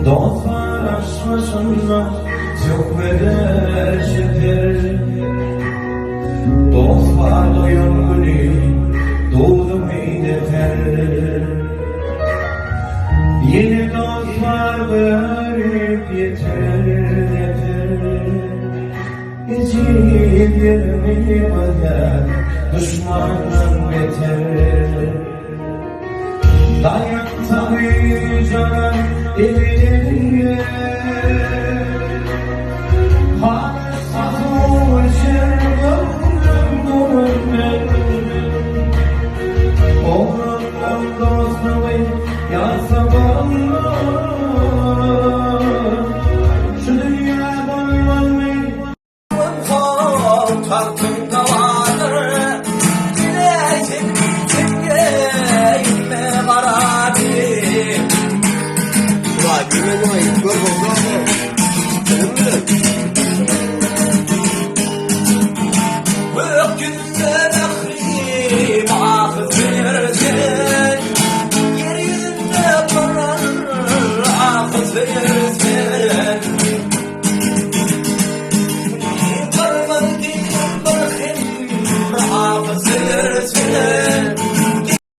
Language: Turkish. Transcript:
Dostlar aşmasınlar çok vereşedir. Dostlar doyum günü doğdum yeter. Yeni dostlar verip yeter yeter. Geçip yerimi bana düşmanım yeter. Dayan tabi canım evine. Hala sağ şerbetim durumum. Oğlum dostluğu yasamanlar. Şu dünyadan varmayı Kalkın vardır, güneşin simgeyle beraber. Vay güven vay, gör bakalım. Canım benim.